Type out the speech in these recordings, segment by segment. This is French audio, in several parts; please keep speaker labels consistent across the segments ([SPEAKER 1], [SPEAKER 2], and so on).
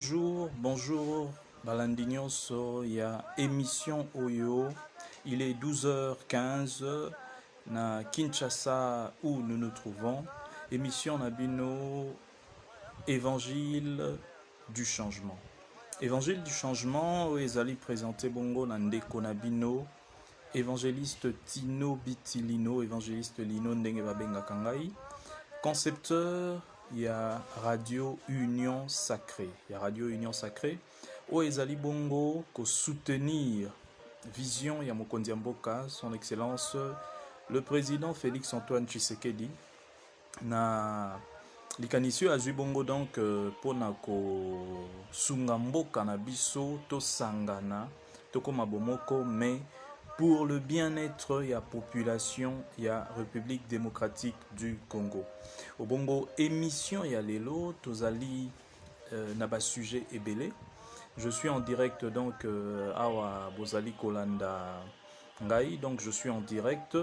[SPEAKER 1] Bonjour, Balandinyoso, il y a émission Oyo, il est 12h15, na Kinshasa où nous nous trouvons, émission Nabino, Évangile du changement. Évangile du changement, ezali présenté bongo Nandeko Nabino, évangéliste Tino Bitilino, évangéliste Lino Ndenge Babenga Kangai, concepteur, il y a Radio Union Sacrée. Il y a Radio Union Sacrée. Où ezali bongo ko soutenir vision ya Mokonzi Mboka, son excellence le président Félix Antoine Tshisekedi na likanisi azwi bongo donc pona ko sunga mboka na biso to sangana to koma bomoko mais pour le bien-être ya population ya République démocratique du Congo. Au bongo émission ya lelo tozali na ba sujet ebele. Je suis en direct donc awa bozali kolanda ngai, donc je suis en direct.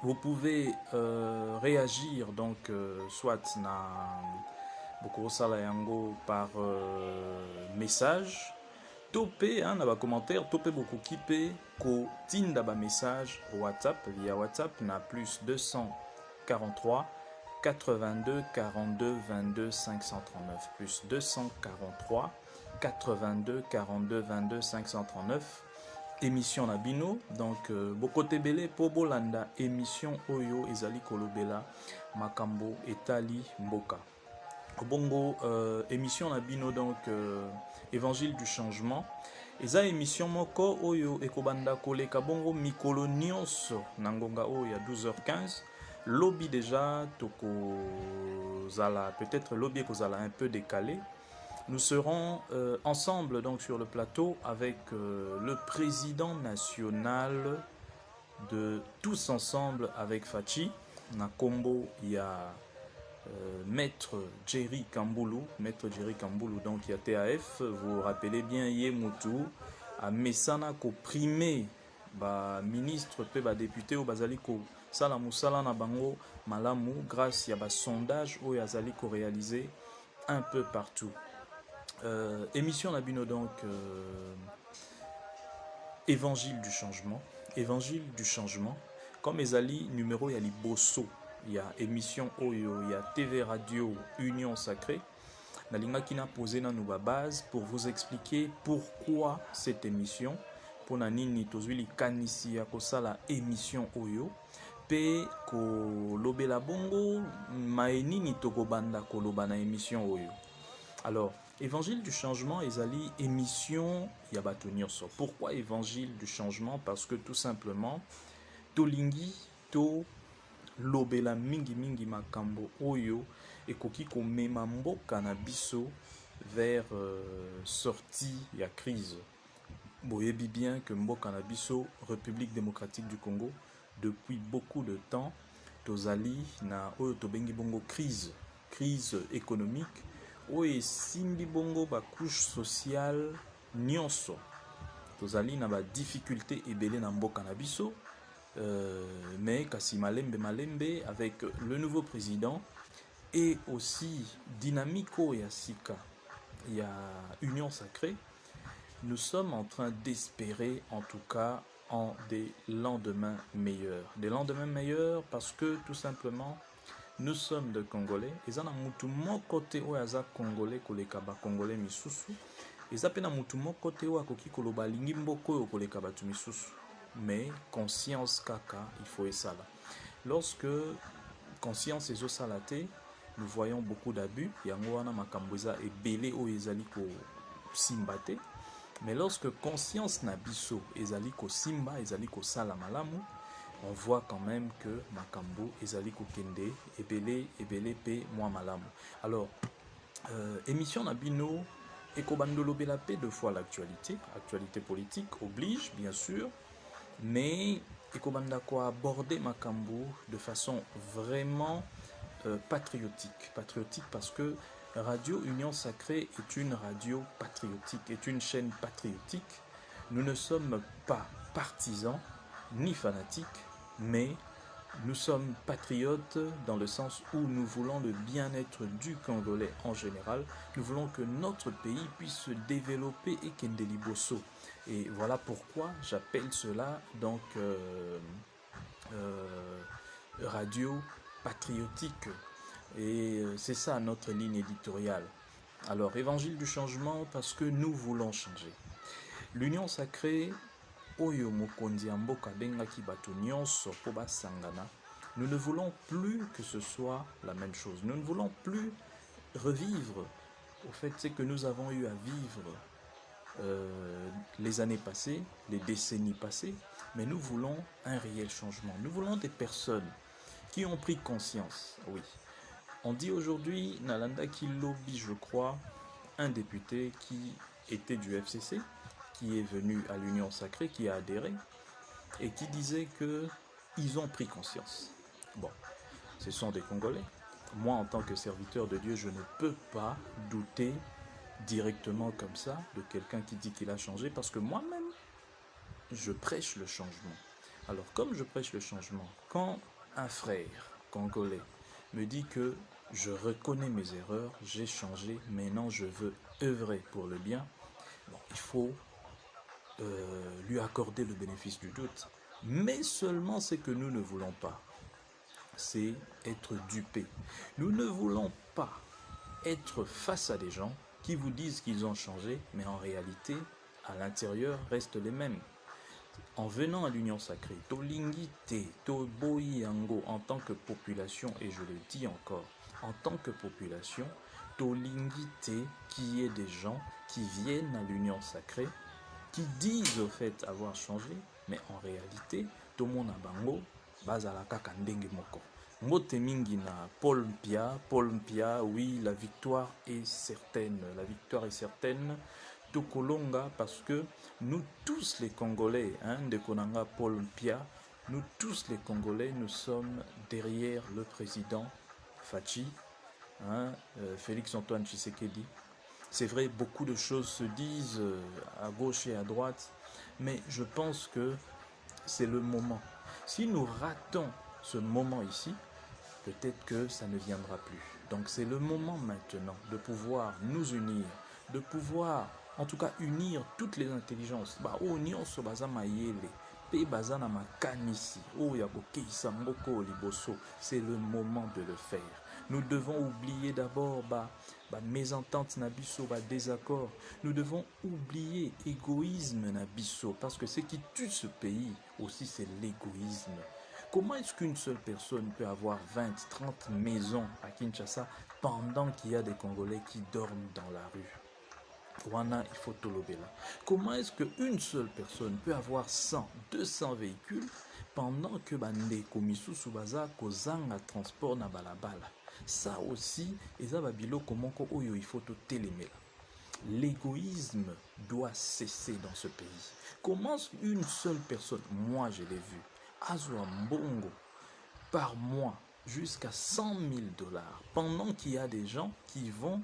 [SPEAKER 1] Vous pouvez réagir donc soit na bokosala yango par message. Topé, hein, na commentaire, topé beaucoup kipe, ko tinda ba message WhatsApp, via WhatsApp, na plus 243 82 42 22 539, plus 243 82 42 22 539, émission na bino, donc bokote belé po bolanda, émission oyo ezali kolobela, makambo etali mboka. Bongo émission na bino donc évangile du changement. Eza émission moko oyo ekobanda koleka bongo mikolo nyonso na ngonga oyo ya 12h15. Lobby déjà toko zala, peut-être lobby kozala un peu décalé. Nous serons ensemble donc sur le plateau avec le président national de Tous Ensemble avec Fachi. Na combo il y a Maître Jerry Kamboulou, donc il y a TAF, vous vous rappelez bien, Yemutu, à Messana ko primé, ministre, pe député, au bazaliko, Salamou Salana Bango, Malamu, grâce à sondage, au Yazaliko réalisé un peu partout. Émission Nabino donc, Évangile du changement, comme Ezali, numéro Yali Bosso. Il y a émission Oyo, il y a TV Radio Union Sacrée. Nalinga Kina posé na nouba base pour vous expliquer pourquoi cette émission. Pour nanini tozwili kanisi ya kosala émission Oyo. Pe ko lobela bongo maenini tokobanda koloba na émission Oyo. Alors, Évangile du changement ezali émission ya bato nyonso. Pourquoi Évangile du changement? Parce que tout simplement tolingi to lobela mingi makambo oyo ekoki komema mboka na biso vers sortie ya crise. Boyebi bien que mboka na biso République démocratique du Congo depuis beaucoup de temps tozali na oyo tobengi bongo crise économique oyo esimbi bongo ba couche sociale nyonso. Tozali na ba difficulté ebele na mboka na biso. Mais kasi malembe avec le nouveau président et aussi dynamico et Sika, il y a Union Sacrée, nous sommes en train d'espérer en tout cas en des lendemains meilleurs. Des lendemains meilleurs parce que tout simplement nous sommes de Congolais et ça na mutu mo côté o yaza Congolais koleka ba Congolais misusu et ça pena mutu mo côté o akoki koloba lingi mboko koleka batu misusu. Mais conscience kaka, il faut et ça là. Lorsque conscience et salate, nous voyons beaucoup d'abus. Yangoana makamboza et belé o ezaliko simbate. Mais lorsque conscience nabiso ezaliko simba, ezaliko sala malamu, on voit quand même que makambo ezaliko kende et belé pe moi malamu. Alors émission nabino ekobandolo belapé deux fois actualité politique oblige bien sûr. Mais ekobanda ko aborder makambo de façon vraiment patriotique parce que Radio Union Sacrée est une radio patriotique, est une chaîne patriotique. Nous ne sommes pas partisans ni fanatiques, mais Nous sommes patriotes dans le sens où nous voulons le bien-être du Congolais en général. Nous voulons que notre pays puisse se développer et Kendeliboso. Et voilà pourquoi j'appelle cela donc radio patriotique. Et c'est ça notre ligne éditoriale. Alors, évangile du changement parce que nous voulons changer. L'union sacrée, oyo mokonzi mboka bengaki bato nyonso po basangana. Nous ne voulons plus que ce soit la même chose. Nous ne voulons plus revivre. Au fait, c'est que nous avons eu à vivre les années passées, les décennies passées, mais nous voulons un réel changement. Nous voulons des personnes qui ont pris conscience, oui. On dit aujourd'hui, Nalanda Kilobi, je crois, un député qui était du FCC, qui est venu à l'Union Sacrée, qui a adhéré, et qui disait qu'ils ont pris conscience. Bon, ce sont des Congolais. Moi, en tant que serviteur de Dieu, je ne peux pas douter directement comme ça de quelqu'un qui dit qu'il a changé, parce que moi-même, je prêche le changement. Alors, comme je prêche le changement, quand un frère congolais me dit que je reconnais mes erreurs, j'ai changé, maintenant je veux œuvrer pour le bien, bon, il faut lui accorder le bénéfice du doute. Mais seulement ce que nous ne voulons pas, c'est être dupés. Nous ne voulons pas être face à des gens qui vous disent qu'ils ont changé, mais en réalité, à l'intérieur, restent les mêmes. En venant à l'Union Sacrée, Tolingite, Toboyango, en tant que population, et je le dis encore, en tant que population, Tolingite, qui est des gens qui viennent à l'Union Sacrée, qui disent au fait avoir changé, mais en réalité, Tomona Bango, Bazalaka Kandenge Moko. Mote mingi na Paul Mpia, oui, la victoire est certaine. La victoire est certaine. Tokolonga, parce que nous tous les Congolais, de Konanga Paul Mpia, nous tous les Congolais, nous sommes derrière le président Fachi, Félix Antoine Tshisekedi. C'est vrai, beaucoup de choses se disent à gauche et à droite, mais je pense que c'est le moment. Si nous ratons ce moment ici, peut-être que ça ne viendra plus. Donc c'est le moment maintenant de pouvoir nous unir, de pouvoir en tout cas unir toutes les intelligences. C'est le moment de le faire. Nous devons oublier d'abord mésentente nabiso, désaccord. Nous devons oublier égoïsme nabiso, parce que ce qui tue ce pays aussi, c'est l'égoïsme. Comment est-ce qu'une seule personne peut avoir 20, 30 maisons à Kinshasa pendant qu'il y a des Congolais qui dorment dans la rue? Wana, il faut tolobela. Comment est-ce qu'une seule personne peut avoir 100, 200 véhicules pendant que bande komisu subaza kozanga transport na balabala? Ça aussi, eza babilo komoko oyo il faut totelemela. L'égoïsme doit cesser dans ce pays. Comment une seule personne, moi je l'ai vu, Azwa Mbongo par mois jusqu'à 100 000 $, pendant qu'il y a des gens qui vont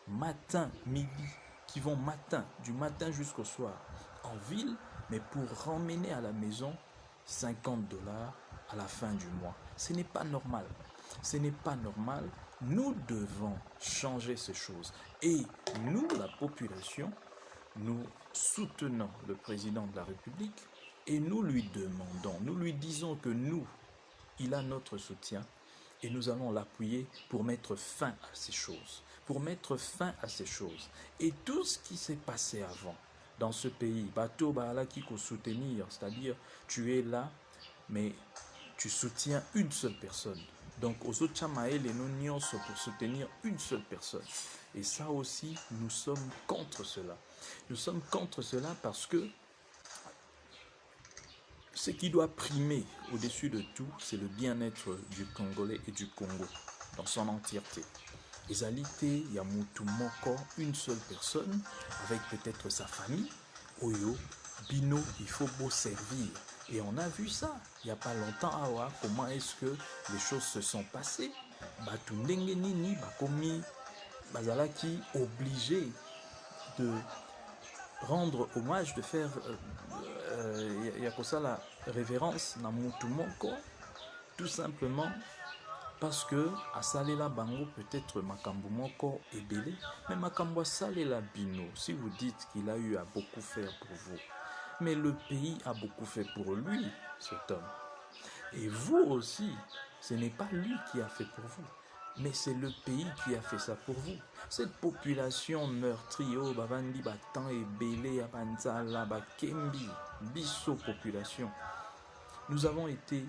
[SPEAKER 1] matin, midi, qui vont du matin jusqu'au soir en ville, mais pour ramener à la maison 50 $ à la fin du mois. Ce n'est pas normal. Ce n'est pas normal. Nous devons changer ces choses. Et nous, la population, nous soutenons le président de la République et nous lui demandons, nous lui disons que nous, il a notre soutien et nous allons l'appuyer pour mettre fin à ces choses. Pour mettre fin à ces choses. Et tout ce qui s'est passé avant dans ce pays, bateau baala qui faut soutenir, c'est-à-dire tu es là, mais tu soutiens une seule personne. Donc aux autres chamaël et nous pour soutenir une seule personne. Et ça aussi, nous sommes contre cela. Nous sommes contre cela parce que ce qui doit primer au-dessus de tout, c'est le bien-être du Congolais et du Congo dans son entièreté. Ezalité, Yamutu Moko, une seule personne, avec peut-être sa famille, Oyo, Bino, il faut beau servir. Et on a vu ça, il n'y a pas longtemps, comment est-ce que les choses se sont passées. Batundenge Nini, Bakomi, Bazalaki, obligé de rendre hommage, de faire Yakosa la révérence na Mutu Moko, Tout simplement parce que à Salela Bango peut-être Makambo Moko est belé, mais Makambo Salela Bino, si vous dites qu'il a eu à beaucoup faire pour vous, mais le pays a beaucoup fait pour lui, cet homme. Et vous aussi, ce n'est pas lui qui a fait pour vous, mais c'est le pays qui a fait ça pour vous. Cette population meurtrie, oh, Bavandi, Batan et Belé, Abanzala, Bakembi, Bisso population, nous avons été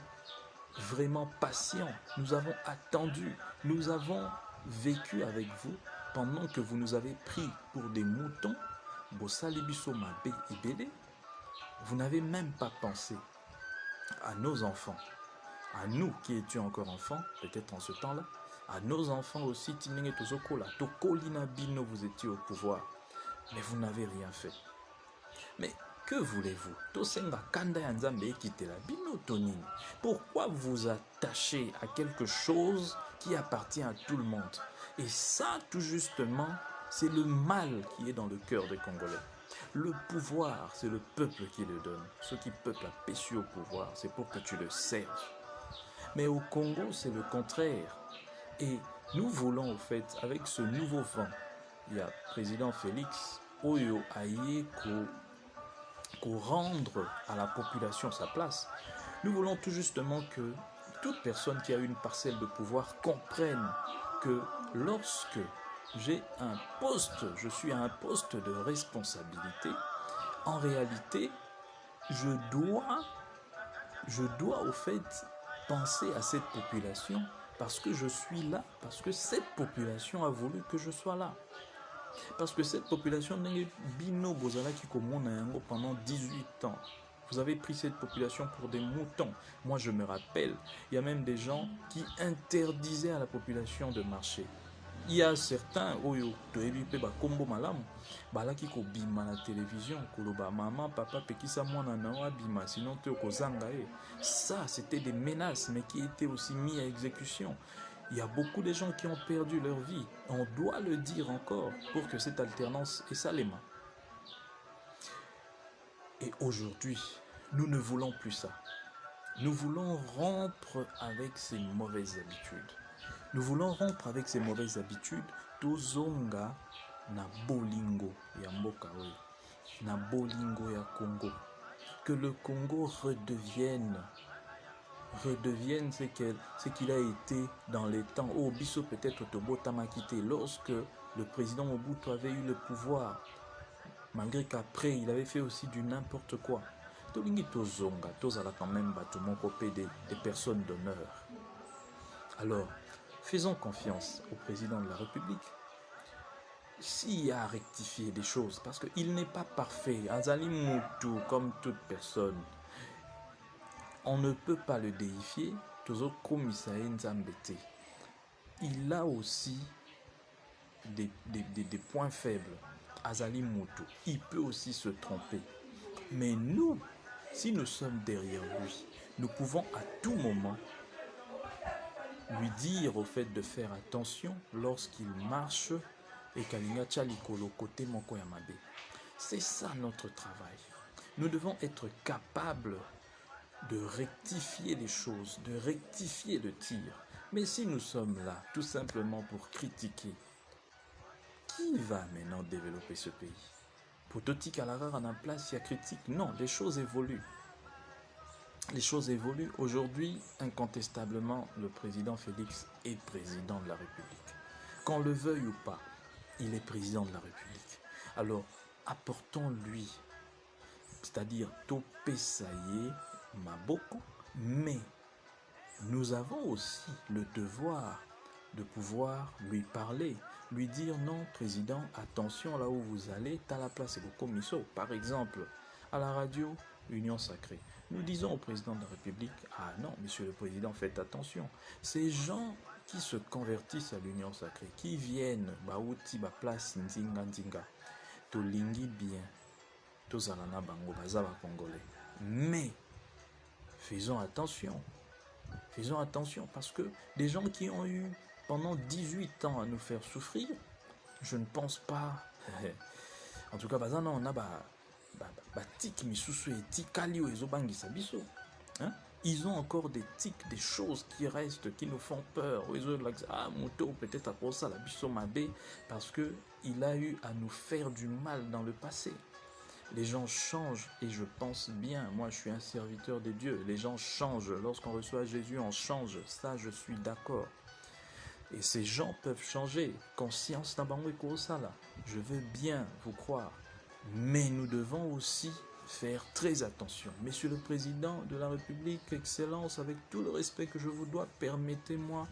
[SPEAKER 1] vraiment patients, nous avons attendu, nous avons vécu avec vous pendant que vous nous avez pris pour des moutons, Bossalibiso Mabé et Belé. Vous n'avez même pas pensé à nos enfants, à nous qui étions encore enfants, peut-être en ce temps-là, à nos enfants aussi, Tinenge Tozokola, Tokolina Bino, vous étiez au pouvoir, mais vous n'avez rien fait. Mais que voulez-vous? Tosenga Kanda Yanzambe quitte la Bino Tonini. Pourquoi vous attachez à quelque chose qui appartient à tout le monde? Et ça, tout justement, c'est le mal qui est dans le cœur des Congolais. Le pouvoir, c'est le peuple qui le donne. Ceux qui peuplent à péchu au pouvoir, c'est pour que tu le serves. Mais au Congo, c'est le contraire. Et nous voulons, au fait, avec ce nouveau vent, il y a président Félix, Oyo Aye, qu'au rendre à la population sa place. Nous voulons tout justement que toute personne qui a une parcelle de pouvoir comprenne que lorsque j'ai un poste, je suis à un poste de responsabilité, en réalité, je dois au fait penser à cette population parce que je suis là, parce que cette population a voulu que je sois là. Parce que cette population n'est bino bozala qui commande pendant 18 ans. Vous avez pris cette population pour des moutons. Moi, je me rappelle, il y a même des gens qui interdisaient à la population de marcher. Il y a certains, oyo, toebipe ba kombo malamu, balaki ko bima la télévision, koloba maman, papa, pekisa mwana na wa bima, sinon te kozanga e. Ça, c'était des menaces, mais qui étaient aussi mis à exécution. Il y a beaucoup de gens qui ont perdu leur vie. On doit le dire encore pour que cette alternance ait sa mains. Et aujourd'hui, nous ne voulons plus ça. Nous voulons rompre avec ces mauvaises habitudes. Nous voulons rompre avec ces mauvaises habitudes. Tozonga na bolingo ya mboka oyo, na bolingo ya Congo. Que le Congo redevienne ce qu'il a été dans les temps. Oh, Bisso peut-être Tobota m'a quitté lorsque le président Mobutu avait eu le pouvoir, malgré qu'après il avait fait aussi du n'importe quoi. Tolingi Tozonga, Tozala quand même Batumon Kopé des personnes d'honneur. Alors, faisons confiance au président de la République. S'il y a à rectifier des choses, parce qu'il n'est pas parfait, Azali Moutou, comme toute personne, on ne peut pas le déifier. Tozo Komisae Nzambete. Il a aussi des points faibles. Azali Moutou, il peut aussi se tromper. Mais nous, si nous sommes derrière lui, nous pouvons à tout moment lui dire au fait de faire attention lorsqu'il marche et Kalinga Chalikolo côté Moko Yamabe. C'est ça notre travail. Nous devons être capables de rectifier les choses, de rectifier le tir. Mais si nous sommes là tout simplement pour critiquer, qui va maintenant développer ce pays? Pototi Kalara en place, il y a critique. Non, les choses évoluent. Les choses évoluent. Aujourd'hui, incontestablement, le président Félix est président de la République. Qu'on le veuille ou pas, il est président de la République. Alors, apportons-lui, c'est-à-dire Topé Saye, Maboko, mais nous avons aussi le devoir de pouvoir lui parler, lui dire non, président, attention là où vous allez, t'as la place et vos commissions. Par exemple, à la radio, Union Sacrée. Nous disons au président de la République, ah non, monsieur le président, faites attention. Ces gens qui se convertissent à l'Union Sacrée, qui viennent, baouti, ba place, nzinga, nzinga, tolingi bien, tozalana bango, bazaba congolais. Mais, faisons attention parce que des gens qui ont eu pendant 18 ans à nous faire souffrir, je ne pense pas. En tout cas, on a tik misusu et tikalio ezobangi sabiso. Ils ont encore des tics, des choses qui restent, qui nous font peur. Ils ont dit, ah, moto, peut-être à cause de ça, la Bissomabé, parce qu'il a eu à nous faire du mal dans le passé. Les gens changent et je pense bien, moi je suis un serviteur de Dieu, les gens changent, lorsqu'on reçoit Jésus on change, ça je suis d'accord. Et ces gens peuvent changer, conscience n'abango ça là, je veux bien vous croire, mais nous devons aussi faire très attention. Monsieur le Président de la République, Excellence, avec tout le respect que je vous dois, permettez-moi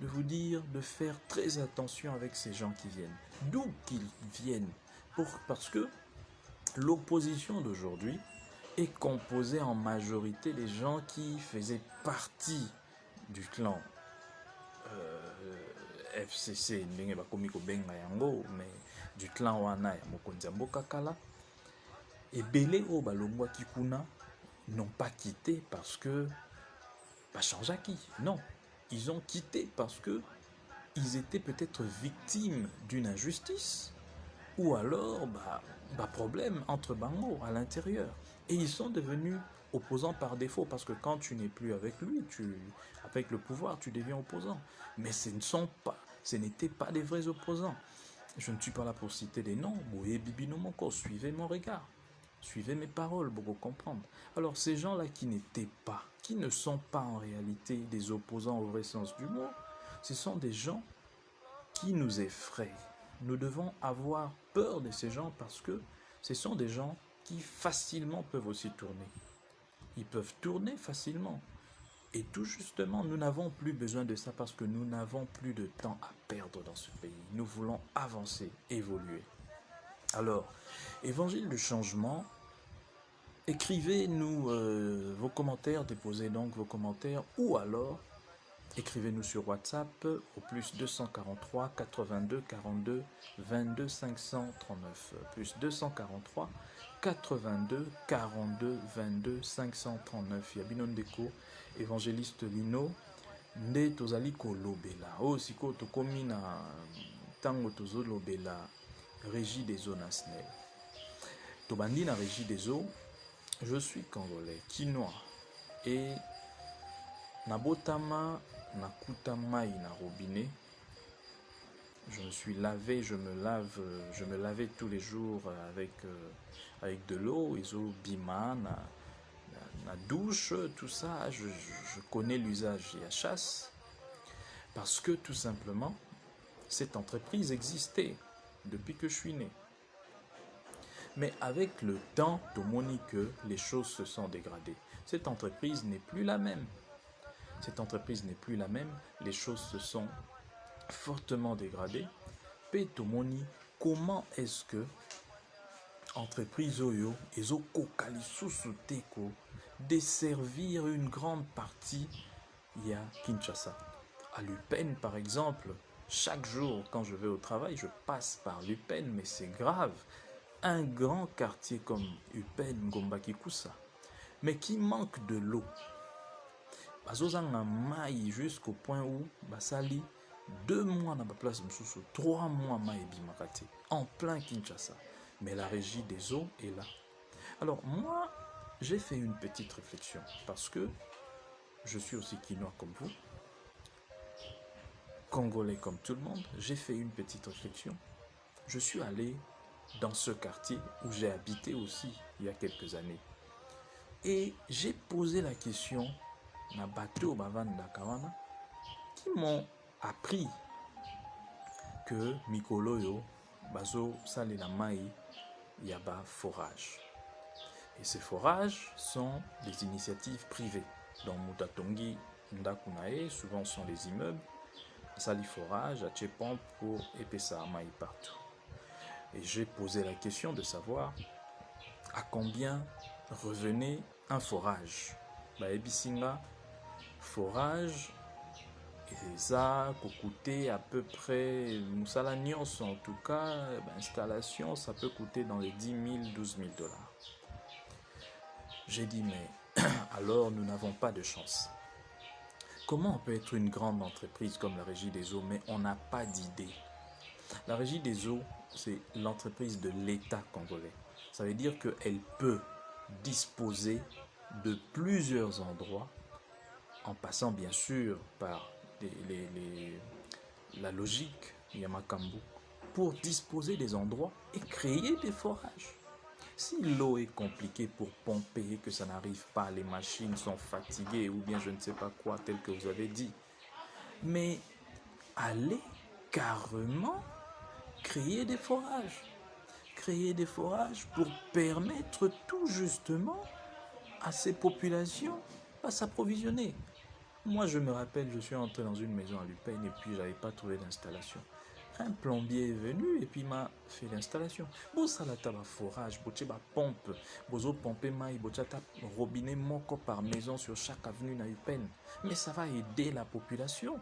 [SPEAKER 1] de vous dire de faire très attention avec ces gens qui viennent. D'où qu'ils viennent, parce que l'opposition d'aujourd'hui est composée en majorité des gens qui faisaient partie du clan FCC, mais du clan wana ya mokonzi ya mboka kala. Ebele o balongwaki kuna n'ont pas quitté parce que bachangeaki. Non, ils ont quitté parce que ils étaient peut-être victimes d'une injustice ou alors problème entre bango à l'intérieur. Et ils sont devenus opposants par défaut parce que quand tu n'es plus avec lui, avec le pouvoir, tu deviens opposant. Mais ce n'étaient pas des vrais opposants. Je ne suis pas là pour citer des noms. Suivez mon regard. Suivez mes paroles pour comprendre. Alors ces gens-là qui ne sont pas en réalité des opposants au vrai sens du mot, ce sont des gens qui nous effraient. Nous devons avoir peur de ces gens parce que ce sont des gens qui facilement peuvent aussi tourner. Ils peuvent tourner facilement. Et tout justement, nous n'avons plus besoin de ça parce que nous n'avons plus de temps à perdre dans ce pays. Nous voulons avancer, évoluer. Alors, Évangile du changement, écrivez-nous vos commentaires, déposez donc vos commentaires ou alors écrivez-nous sur WhatsApp au plus 243 82 42 22 539. Plus 243 82 42 22 539. Yabino Ndeko, évangéliste Lino, nde tozali kolobela. O siko tokomi na tango tozolobela Régie des eaux na SNEL. Tobandi na Régie des eaux, je suis congolais, quinois et nabotama nakuta mai na robinet. Je me suis lavé, je me lavais tous les jours avec de l'eau, ezo bima na douche, tout ça, je connais l'usage et la chasse parce que tout simplement cette entreprise existait depuis que je suis né. Mais avec le temps, tomoni que les choses se sont dégradées. Cette entreprise n'est plus la même. Cette entreprise n'est plus la même, les choses se sont fortement dégradées. Petomoni, comment est-ce que entreprise Oyo et Zoko Kalisusu Teko desservir une grande partie il y a Kinshasa. À l'UPEN par exemple, chaque jour quand je vais au travail, je passe par l'UPEN, mais c'est grave. Un grand quartier comme UPEN, Gombakikusa, mais qui manque de l'eau. Bazozanga mai jusqu'au point où basali 2 mois dans la place Msusu, 3 mois mai bimakati, en plein Kinshasa. Mais la régie des eaux est là. Alors moi, j'ai fait une petite réflexion parce que je suis aussi quinois comme vous, congolais comme tout le monde. J'ai fait une petite réflexion. Je suis allé dans ce quartier où j'ai habité aussi il y a quelques années. Et j'ai posé la question na bateau bavanda kawana qui m'ont appris que mikoloyo bazo salela mai yaba forage. Et ces forages sont des initiatives privées. Dans Mutatongi, Ndakunae, souvent sont les immeubles. Sali forage à Tchepon pour épaissir mai partout. Et j'ai posé la question de savoir à combien revenait un forage. Ebisinga, forage, et ça coûtait à peu près, Moussalagnos en tout cas, installation, ça peut coûter dans les 10 000, 12 000 dollars. J'ai dit, mais alors nous n'avons pas de chance. Comment on peut être une grande entreprise comme la Régie des eaux, mais on n'a pas d'idée? La Régie des eaux, c'est l'entreprise de l'État congolais. Ça veut dire qu'elle peut disposer de plusieurs endroits, en passant bien sûr par la logique Yamakambu, pour disposer des endroits et créer des forages. Si l'eau est compliquée pour pomper et que ça n'arrive pas, les machines sont fatiguées ou bien je ne sais pas quoi, tel que vous avez dit, mais allez carrément créer des forages. Créer des forages pour permettre tout justement à ces populations à s'approvisionner. Moi, je me rappelle, je suis entré dans une maison à Lupin et puis je n'avais pas trouvé d'installation. Un plombier est venu et puis m'a fait l'installation. Bon, ça la taba forage, boche ba pompe, bozo pompe maï, bocha tap robinet moko par maison sur chaque avenue na Lupin. Mais ça va aider la population.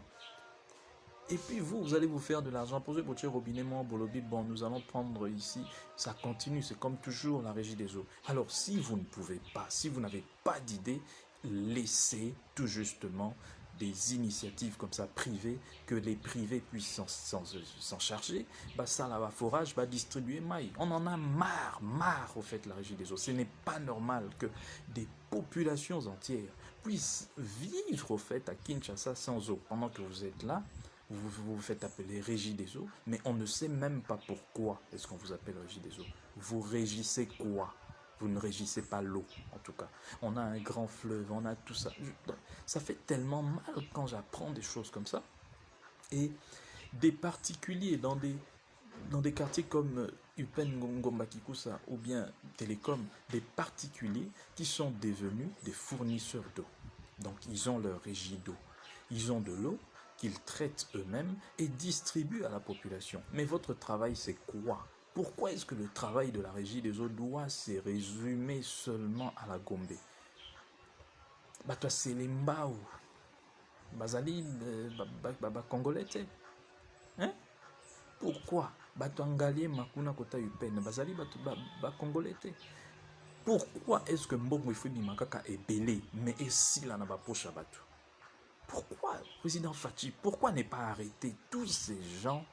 [SPEAKER 1] Et puis vous allez vous faire de l'argent. Posez votre robinet, mon bolobi, bon, nous allons prendre ici. Ça continue, c'est comme toujours la régie des eaux. Alors, si vous ne pouvez pas, si vous n'avez pas d'idée, laissez tout justement des initiatives comme ça privées, que les privés puissent s'en charger. Bah, ça, là, forage va distribuer maille. On en a marre, au fait, la régie des eaux. Ce n'est pas normal que des populations entières puissent vivre, au fait, à Kinshasa sans eau. Pendant que vous êtes là, vous vous faites appeler Régie des eaux, mais on ne sait même pas pourquoi est-ce qu'on vous appelle Régie des eaux. Vous régissez quoi? Vous ne régissez pas l'eau, en tout cas. On a un grand fleuve, on a tout ça. Ça fait tellement mal quand j'apprends des choses comme ça. Et des particuliers dans des quartiers comme Upen Ngombakikusa ou bien Télécom, des particuliers qui sont devenus des fournisseurs d'eau. Donc ils ont leur régie d'eau. Ils ont de l'eau qu'ils traitent eux-mêmes et distribuent à la population. Mais votre travail, c'est quoi? Pourquoi est-ce que le travail de la régie des eaux doit se résumer seulement à la Gombe? Bato Selembao, Bazali, Congolais, hein? Pourquoi? Bato Angalie Makuna Kota Upen, Bazali, Congolais. Pourquoi est-ce que Mbongo Ifuni Makaka est belé, mais est-ce là n'a pas poche à Bato? Pourquoi, président Fachi, pourquoi ne pas arrêter tous ces gens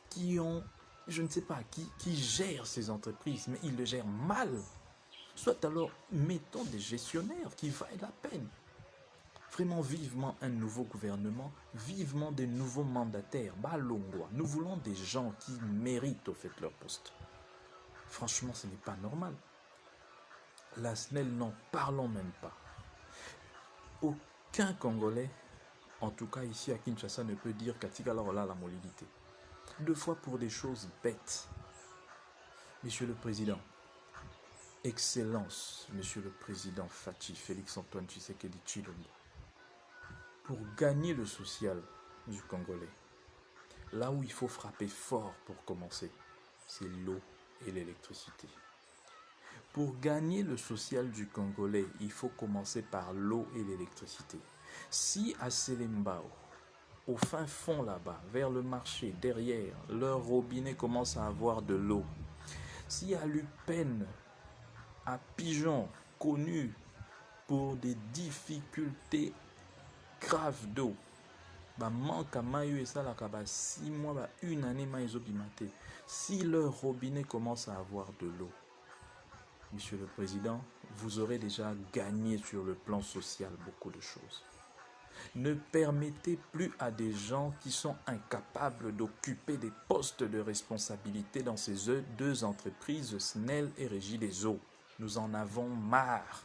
[SPEAKER 1] qui ont, je ne sais pas, qui gèrent ces entreprises, mais ils le gèrent mal? Soit alors, mettons des gestionnaires qui valent la peine. Vraiment vivement un nouveau gouvernement, vivement des nouveaux mandataires. Balongwa, nous voulons des gens qui méritent au fait leur poste. Franchement, ce n'est pas normal. La SNEL, n'en parlons même pas. Aucun Congolais, en tout cas ici à Kinshasa, ne peut dire qu'Atigala a la mobilité. Deux fois pour des choses bêtes. Monsieur le Président, Excellence, Monsieur le Président Fachi, Félix-Antoine Tshisekedi Tshilombo, pour gagner le social du Congolais, là où il faut frapper fort pour commencer, c'est l'eau et l'électricité. Pour gagner le social du Congolais, il faut commencer par l'eau et l'électricité. Si à Selembao, au fin fond là-bas, vers le marché, derrière, leur robinet commence à avoir de l'eau, si à Lupin, à Pigeon, connu pour des difficultés graves d'eau, manque à maillot et ça, 6 mois, 1 année, si leur robinet commence à avoir de l'eau, Monsieur le Président, vous aurez déjà gagné sur le plan social beaucoup de choses. Ne permettez plus à des gens qui sont incapables d'occuper des postes de responsabilité dans ces deux entreprises, SNEL et Régie des eaux. Nous en avons marre.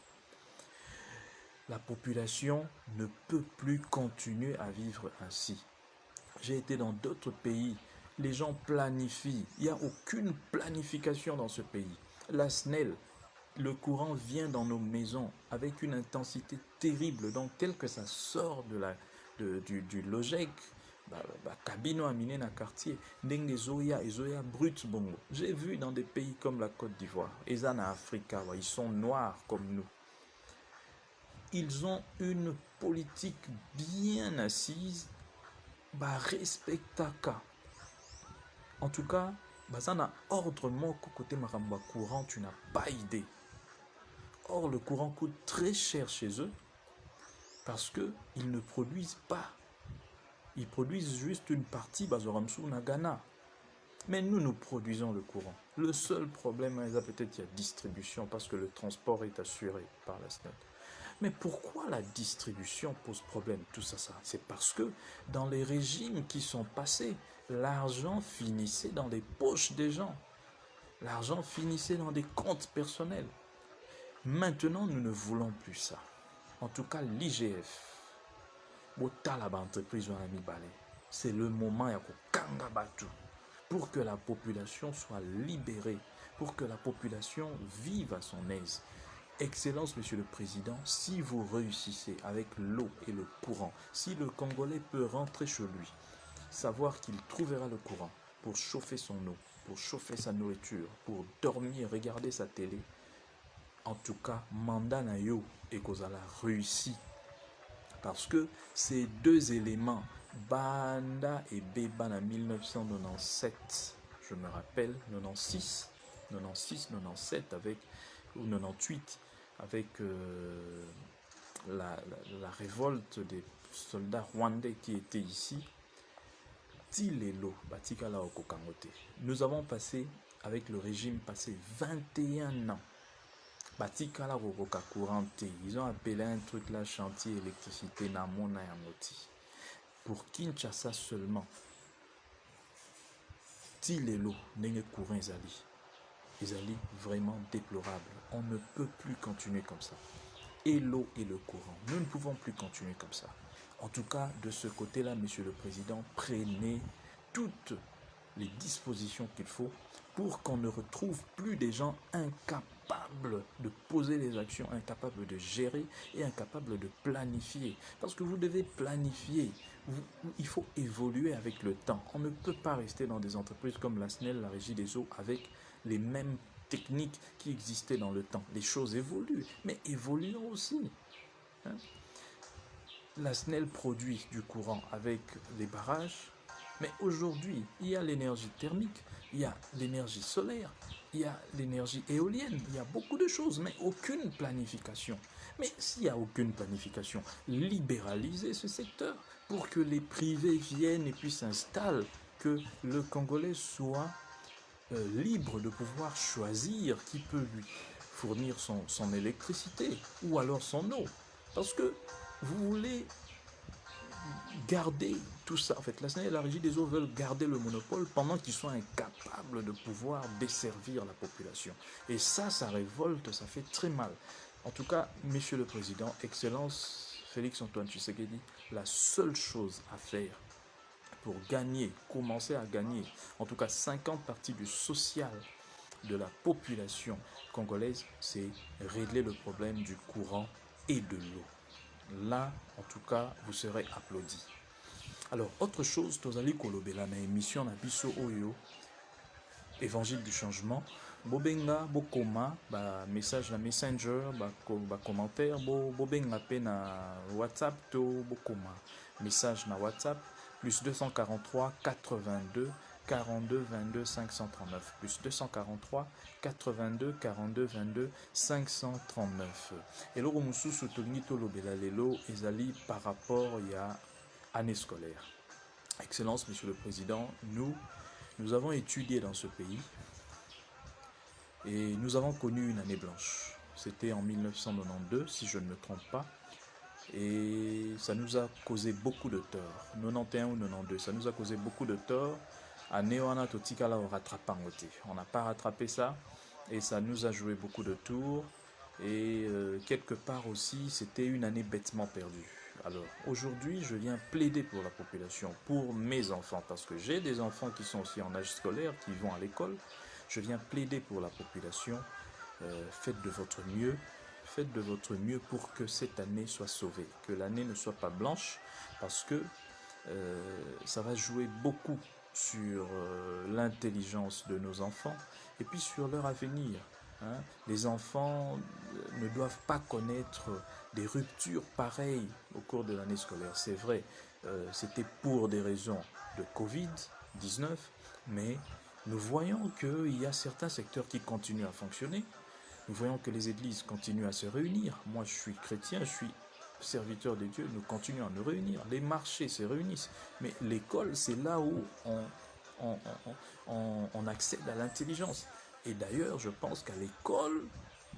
[SPEAKER 1] La population ne peut plus continuer à vivre ainsi. J'ai été dans d'autres pays. Les gens planifient. Il n'y a aucune planification dans ce pays. La SNEL, le courant vient dans nos maisons avec une intensité terrible. Donc, tel que ça sort du logec, cabine aminé dans quartier, ndenge zoya brut bongo. J'ai vu dans des pays comme la Côte d'Ivoire, et en Afrique, ils sont noirs comme nous. Ils ont une politique bien assise, respectaka. En tout cas, ça n'a ordre moko côté maramba courant, tu n'as pas idée. Or, le courant coûte très cher chez eux parce qu'ils ne produisent pas. Ils produisent juste une partie, Bazoramsou, Nagana. Mais nous produisons le courant. Le seul problème, peut-être, il y a distribution parce que le transport est assuré par la SNEL. Mais pourquoi la distribution pose problème? Tout ça, c'est parce que dans les régimes qui sont passés, l'argent finissait dans les poches des gens. L'argent finissait dans des comptes personnels. Maintenant, nous ne voulons plus ça. En tout cas, l'IGF, c'est le moment pour que la population soit libérée, pour que la population vive à son aise. Excellence, Monsieur le Président, si vous réussissez avec l'eau et le courant, si le Congolais peut rentrer chez lui, savoir qu'il trouvera le courant pour chauffer son eau, pour chauffer sa nourriture, pour dormir, regarder sa télé, en tout cas, mandat na yo et kozala réussi. Parce que ces deux éléments, Banda et Beba en 1997, je me rappelle, 96, 97 avec, ou 98, avec la révolte des soldats rwandais qui étaient ici, Tilelo, Batikala Okokangote. Nous avons passé, avec le régime passé, 21 ans. Batikala Okoka Courante. Ils ont appelé un truc là, chantier électricité Namona Yangoti. Pour Kinshasa seulement, Tilelo, Nenge Courant Zali. Zali vraiment déplorable. On ne peut plus continuer comme ça. Et l'eau et le courant. Nous ne pouvons plus continuer comme ça. En tout cas, de ce côté-là, Monsieur le Président, prenez toutes les dispositions qu'il faut pour qu'on ne retrouve plus des gens incapables de poser les actions, incapables de gérer et incapables de planifier. Parce que vous devez planifier. Il faut évoluer avec le temps. On ne peut pas rester dans des entreprises comme la SNEL, la Régie des eaux, avec les mêmes techniques qui existaient dans le temps. Les choses évoluent, mais évoluons aussi. La SNEL produit du courant avec les barrages, mais aujourd'hui, il y a l'énergie thermique, il y a l'énergie solaire, il y a l'énergie éolienne, il y a beaucoup de choses, mais aucune planification. Mais s'il n'y a aucune planification, libéralisez ce secteur pour que les privés viennent et puis s'installent, que le Congolais soit libre de pouvoir choisir qui peut lui fournir son électricité ou alors son eau. Parce que vous voulez garder tout ça. En fait, la SNEL et la Régie des eaux veulent garder le monopole pendant qu'ils sont incapables de pouvoir desservir la population. Et ça révolte, ça fait très mal. En tout cas, Monsieur le Président, Excellence Félix-Antoine Tshisekedi, la seule chose à faire pour gagner, commencer à gagner, en tout cas 50 parties du social de la population congolaise, c'est régler le problème du courant et de l'eau. Là, en tout cas, vous serez applaudis. Alors, autre chose, tozali kolobela na émission na biso oyo, Évangile du changement. Bobenga, bokoma, message na Messenger, commentaire, bobenga pe na WhatsApp to bokoma. Message na WhatsApp, plus 243 82 42 22 539, plus 243 82 42 22 539. Et le mususu tolingi tolobela lelo ezali par rapport à année scolaire. Excellence, Monsieur le Président, nous avons étudié dans ce pays et nous avons connu une année blanche. C'était en 1992, si je ne me trompe pas. Et ça nous a causé beaucoup de tort. 91 ou 92, ça nous a causé beaucoup de tort. Année on a on n'a pas rattrapé ça et ça nous a joué beaucoup de tours. Et quelque part aussi, c'était une année bêtement perdue. Alors, aujourd'hui, je viens plaider pour la population, pour mes enfants, parce que j'ai des enfants qui sont aussi en âge scolaire, qui vont à l'école. Je viens plaider pour la population. Faites de votre mieux. Faites de votre mieux pour que cette année soit sauvée, que l'année ne soit pas blanche, parce que ça va jouer beaucoup sur l'intelligence de nos enfants et puis sur leur avenir. Les enfants ne doivent pas connaître des ruptures pareilles au cours de l'année scolaire. C'est vrai, c'était pour des raisons de Covid-19, mais nous voyons qu'il y a certains secteurs qui continuent à fonctionner. Nous voyons que les églises continuent à se réunir. Moi, je suis chrétien, je suis serviteur de Dieu, nous continuons à nous réunir. Les marchés se réunissent. Mais l'école, c'est là où on accède à l'intelligence. Et d'ailleurs, je pense qu'à l'école,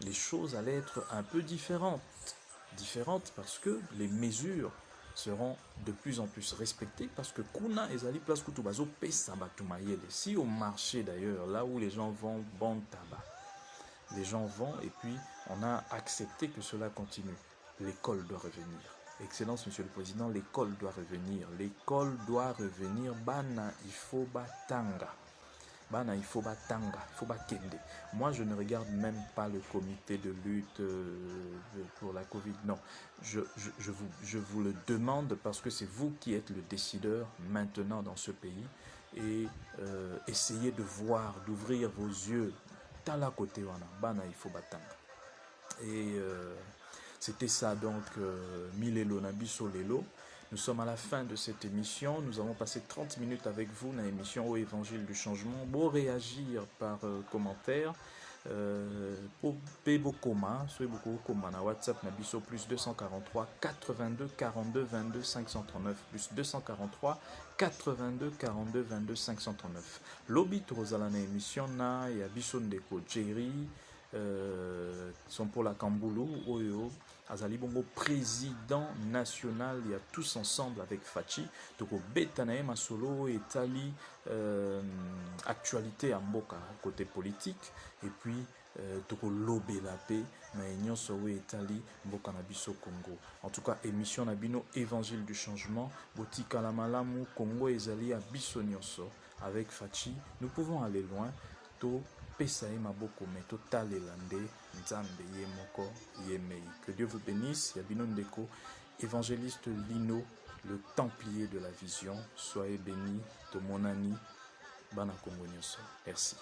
[SPEAKER 1] les choses allaient être un peu différentes. différente parce que les mesures seront de plus en plus respectées parce que kuna ezali place kutu bazo pesa batu mayele. Si au marché d'ailleurs, là où les gens vendent bon tabac, les gens vont et puis on a accepté que cela continue. L'école doit revenir. Excellence, Monsieur le Président, l'école doit revenir. L'école doit revenir. Bana, il faut batanga. Bana, il faut batanga, il faut bakende. Moi, je ne regarde même pas le comité de lutte pour la Covid. Non, je vous le demande parce que c'est vous qui êtes le décideur maintenant dans ce pays. Et essayez de voir, d'ouvrir vos yeux. Tala côté wana, bana, il faut batanga. Et c'était ça donc, Milelo Nabiso Lelo. Nous sommes à la fin de cette émission. Nous avons passé 30 minutes avec vous dans l'émission Au Évangile du Changement. Beau réagir par commentaire. Pour Bebo Koma, soyez beaucoup Koma na WhatsApp Nabiso plus 243 82 42 22 539 plus 243 82 42 22 539. Lobby Rosala na émission na ya Biso Ndeko Jerry. Sont pour la Kamboulou, Oyo, Azali Bongo, président national, il y a tous ensemble avec Fachi, donc au Betanae Masolo et Tali, actualité à Mboka, côté politique, et puis Toko Lobé la paix, Naïnion Sowe et Tali, Mboka Nabiso Congo. En tout cas, émission Nabino Évangile du Changement, Botika la Malamu, Congo et Zali à Bissonioso, avec Fachi, nous pouvons aller loin, to Pesae Maboko Meto Talelande, Nzambe Yemoko Yemei. Que Dieu vous bénisse, Yabino Ndeko, évangéliste Lino, le templier de la vision. Soyez bénis de mon ami Bana Kongo Nyoso. Merci.